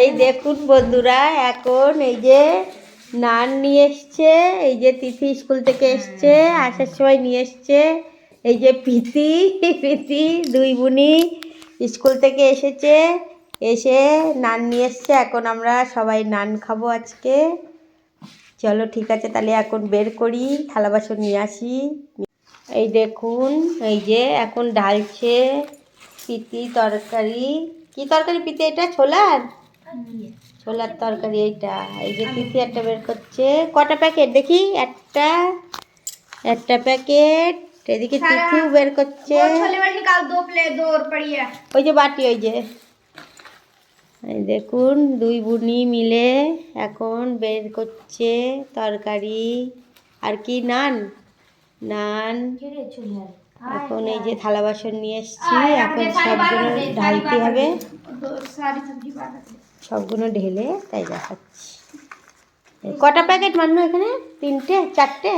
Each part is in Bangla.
এই দেখুন বন্ধুরা, এখন এই যে নান নিয়ে এসছে, এই যে তিথি স্কুল থেকে এসছে, আসার সময় নিয়ে এসছে। এই যে প্রীতি দুই বোনই স্কুল থেকে এসেছে, এসে নান নিয়ে এসছে। এখন আমরা সবাই নান খাবো আজকে। চলো ঠিক আছে, তাহলে এখন বের করি, থালা বাসন নিয়ে আসি। এই দেখুন, এই যে এখন ঢালছে প্রীতি তরকারি। কি তরকারি প্রীতি? এটা ছোলার তরকারি এইটা। এই যে তিথি একটা বের করছে। কটা প্যাকেট দেখি? একটা প্যাকেট। এদিকে তিথিও বের করছে। ওই যে বাটি, ওই যে এই দেখুন দুই বোনই মিলে এখন বের করছে তরকারি। আর কি? নান। এখন এই যে থালা বাসন নিয়ে এসছি, এখন সবগুলো ঢালতে হবে। সবগুলো ঢেলে তাই দেখাচ্ছি। কটা প্যাকেট মান্নু? এখানে 3টে 4টে।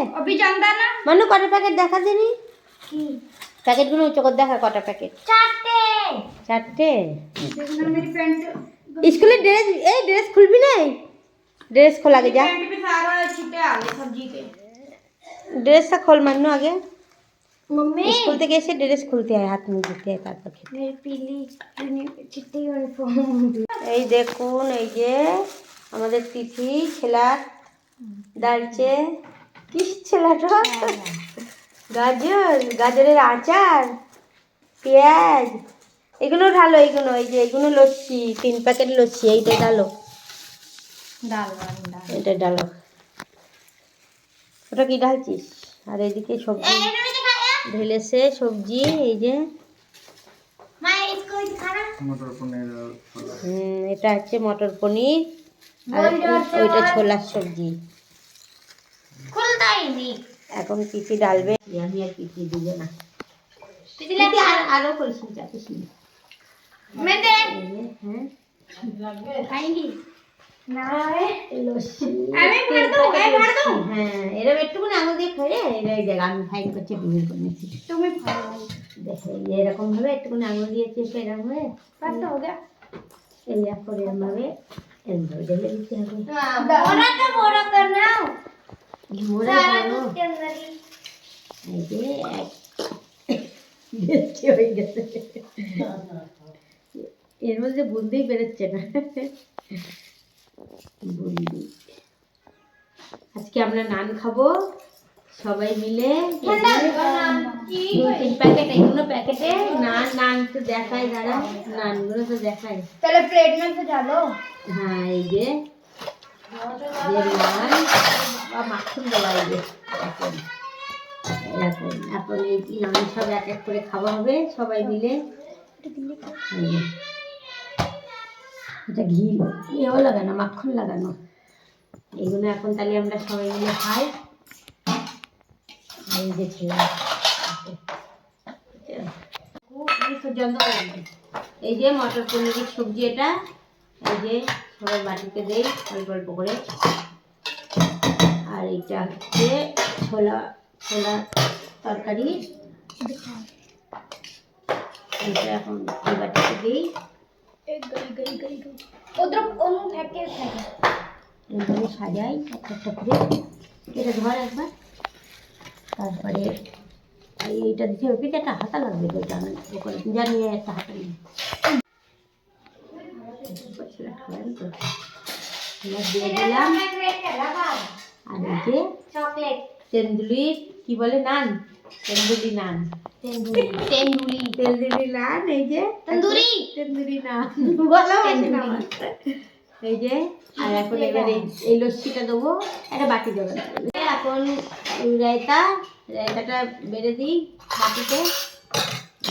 মান্নু কটা প্যাকেট দেখা দিনি? প্যাকেটগুলো উঁচু করে দেখা, কটা প্যাকেট? 4টে। স্কুলের ড্রেস, এই ড্রেস খুলবি না? ড্রেস খোল আগে, যা ড্রেসটা খোল মান্নু আগে। স্কুল থেকে এসে ড্রেস খুলতে হয়, হাত মুখ ধুতে হয়, তারপর এই দেখুন, এই যে আমাদের তিথি ছেলার ডালছে। কি ছেলাটা? গাজরের আচার, পেঁয়াজ, এগুলো ঢালো। এগুলো এই যে এগুলো লস্যি, 3 প্যাকেট লস্যি। এইটা ঢালো, এটা ঢালো। ওটা কি ঢালছিস? আর এইদিকে সবজি ঢেলেছে, সবজি এই যে। এটা হচ্ছে মটর পনির, আর ওইটা ছোলার সবজি। এখন পিঠি ডালবে। আমি আর পিঠি দিবে না, আরো করিস এরকম একটুকুনি আঙুল দিয়ে খাই রে। দেখ আমি ফাইন করছি, বিমিল করে নিচ্ছি। দেখো এরকম ভাবে একটুকুনি আঙুল দিয়ে চেপে এরকম ভাবে এই করে এরকম ভাবে ঢেলে দিতে হবে। এই যে হয়ে গেছে, এর মধ্যে বুন্দিই বেরোচ্ছে না। বুন্দি। আজকে আমরা নান খাবো সবাই মিলে। 2-3 প্যাকেট, এগুলো প্যাকেটে নান তো দেখাই, দাঁড়া নানগুলো তো দেখাই। তাহলে প্লেট में से डालो। হ্যাঁ এই যে নান বা মাখন দেওয়া। এই যে এখন এই নান সব এক এক করে খাওয়া হবে সবাই মিলে। এটা ঘি এও লাগানো, মাখন লাগানো। এগুলো এখন তাহলে আমরা সবাই মিলে খাই। এই যে এই যে মটর পনিরের সবজি, এটা এই যে সবাই বাটিতে দেই অল্প অল্প করে। আর এইটা হচ্ছে ছোলা তরকারি, এটা এখন এই বাটিতে দিই। এইভাবে সাজাই একটা করে। এটা ধর একবার, তারপরে এইটা দিতে হবে। একটা হাতা লাগবে, ওইটা ওখানে জানিয়ে একটা হাতা নিয়ে দিয়ে দিলাম। আর এই যে তেন্দুলি, কি বলে নান, তেন্দুলি নান, তেন্দুলি নান। এই যে তেন্দুরি নান বলা হচ্ছে না। এই যে আর এখন এবার এই লস্যিটা দেবো, একটা বাটি দেবেন। এখন রায়তাটা বেড়ে দিই বাটিতে।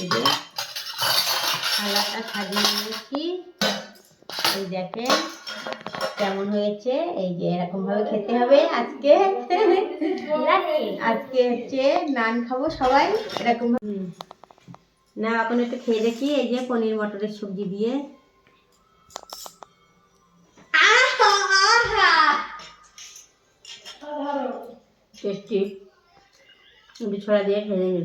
এই যে থালাটা সাজিয়ে নিয়েছি, এই দেখেন কেমন হয়েছে। এই যে এরকম ভাবে খেতে হবে আজকে। হচ্ছে নান খাবো সবাই এরকম। না এখন একটু খেয়ে দেখি। এই যে পনির মটরের সবজি দিয়ে টেস্টি, ছড়া দিয়ে খেয়ে নিই।